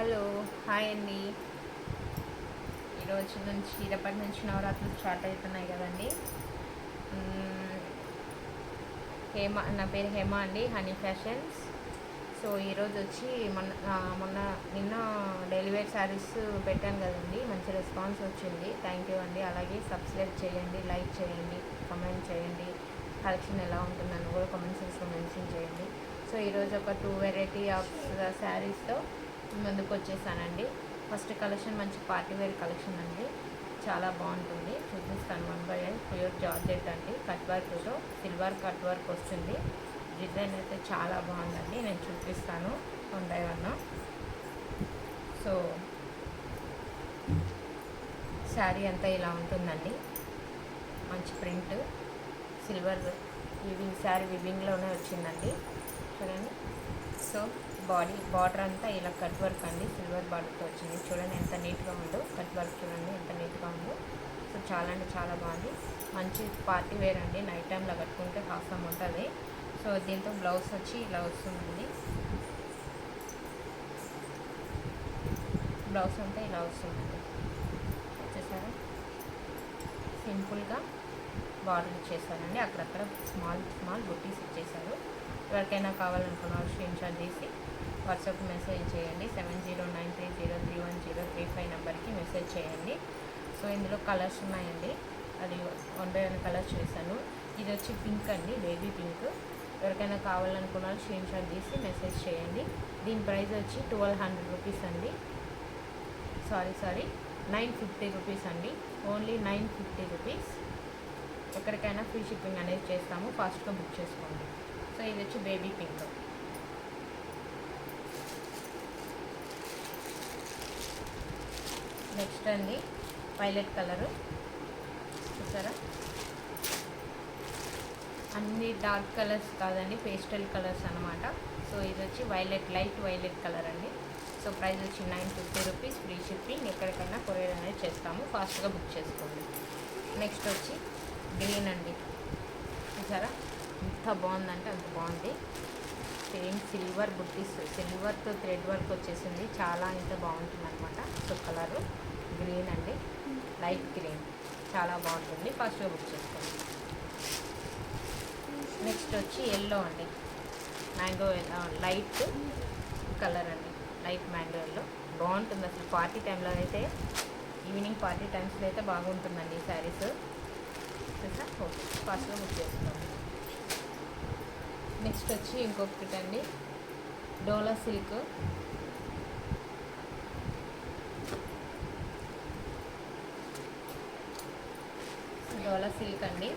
Hello, hi అండి. ఈరోజు నుంచి రేపటి నుంచి నవరాత్రులు స్టార్ట్ అవుతున్నాయి కదండి. హేమ, నా పేరు హేమ అండి, హనీ ఫ్యాషన్స్. సో ఈరోజు వచ్చి నిన్న డెలివరీ శారీస్ పెట్టాను కదండి, మంచి రెస్పాన్స్ వచ్చింది. థ్యాంక్ యూ అండి. అలాగే సబ్స్క్రైబ్ చేయండి, లైక్ చేయండి, కమెంట్ చేయండి. కలెక్షన్ ఎలా ఉంటుందని కూడా కామెంట్ సెక్షన్లో మెన్షన్ చేయండి. సో ఈరోజు ఒక 2 వెరైటీ ఆఫ్ శారీస్తో ముందుకు వచ్చేసానండి. ఫస్ట్ కలెక్షన్ మంచి పార్టీ వేర్ కలెక్షన్ అండి, చాలా బాగుంటుంది. చూపిస్తాను 1/1. ప్యూర్ జార్జెట్ అండి, కట్ వర్క్తో సిల్వర్ కట్ వర్క్ వస్తుంది. డిజైన్ అయితే చాలా బాగుందండి, నేను చూపిస్తాను 1/1. సో శారీ అంతా ఇలా ఉంటుందండి, మంచి ప్రింట్ సిల్వర్ వివింగ్, శారీ వివింగ్లోనే వచ్చిందండి, చూడండి. సో బార్డర్ అంతా ఇలా కట్ వర్క్ అండి, సిల్వర్ బార్డర్తో వచ్చింది. చూడండి ఎంత నీట్గా ఉందో, కట్ వర్క్ చూడండి ఎంత నీట్గా ఉందో. సో చాలా అంటే చాలా బాగుంది, మంచి పార్టీ వేర్ అండి. నైట్ టైంలో కట్టుకుంటే కాస్త ఉంటుంది. సో దీంతో బ్లౌజ్ వచ్చి ఇలా వస్తుందండి, బ్లౌజ్ అంతా ఇలా వస్తుందండి. వచ్చేసారా, సింపుల్గా బార్డర్ ఇచ్చేసారండి, అక్కడక్కడ స్మాల్ బుట్టీస్ ఇచ్చేసారు. ఎవరికైనా కావాలనుకున్న స్క్రీన్ షాట్ తీసి వాట్సాప్ మెసేజ్ చేయండి. 7093031035 నెంబర్కి మెసేజ్ చేయండి. సో ఇందులో కలర్స్ ఉన్నాయండి, అది 1/1 కలర్స్ చేశాను. ఇది వచ్చి పింక్ అండి, బేబీ పింక్. ఎవరికైనా కావాలనుకున్న స్క్రీన్ షాట్ తీసి మెసేజ్ చేయండి. దీని ప్రైస్ వచ్చి 1200 రూపీస్ అండి, సారీ 950 రూపీస్ అండి, ఓన్లీ 950 రూపీస్. ఎక్కడికైనా ఫ్రీ షిప్పింగ్ అనేది చేస్తాము, ఫాస్ట్గా బుక్ చేసుకోండి. సో ఇది వచ్చి బేబీ పింక్. నెక్స్ట్ అండి వైలెట్ కలరు, చూసారా. అన్ని డార్క్ కలర్స్ కాదండి, పేస్టల్ కలర్స్ అనమాట. సో ఇది వచ్చి లైట్ వైలెట్ కలర్ అండి. సో ప్రైస్ వచ్చి 950 రూపీస్, ఫ్రీ షిప్పింగ్. ఎక్కడికైనా కొరియర్ అనేది చేస్తాము, ఫాస్ట్గా బుక్ చేసుకోండి. నెక్స్ట్ వచ్చి గ్రీన్ అండి, చూసారా ఎంత బాగుందంటే అంత బాగుంది. సేమ్ సిల్వర్ బుట్టీస్, సిల్వర్తో థ్రెడ్ వర్క్ వచ్చేసింది, చాలా ఎంత బాగుంటుంది అనమాట. సో కలరు గ్రీన్ అండి, లైట్ గ్రీన్, చాలా బాగుంటుంది, ఫాస్ట్గా బుక్ చేసుకోండి. నెక్స్ట్ వచ్చి ఎల్లో అండి, మ్యాంగో లైట్ కలర్ అండి, లైట్ మ్యాంగో ఎల్లో బాగుంటుంది. అసలు పార్టీ టైంలో అయితే, ఈవినింగ్ పార్టీ టైమ్స్లో అయితే బాగుంటుందండి ఈ శారీస్. ఓకే, ఫాస్ట్గా బుక్ చేసుకోండి. నెక్స్ట్ వచ్చి ఇంకొకటి అండి, డోలా సిల్క్. డోలా సిల్క్ అండి,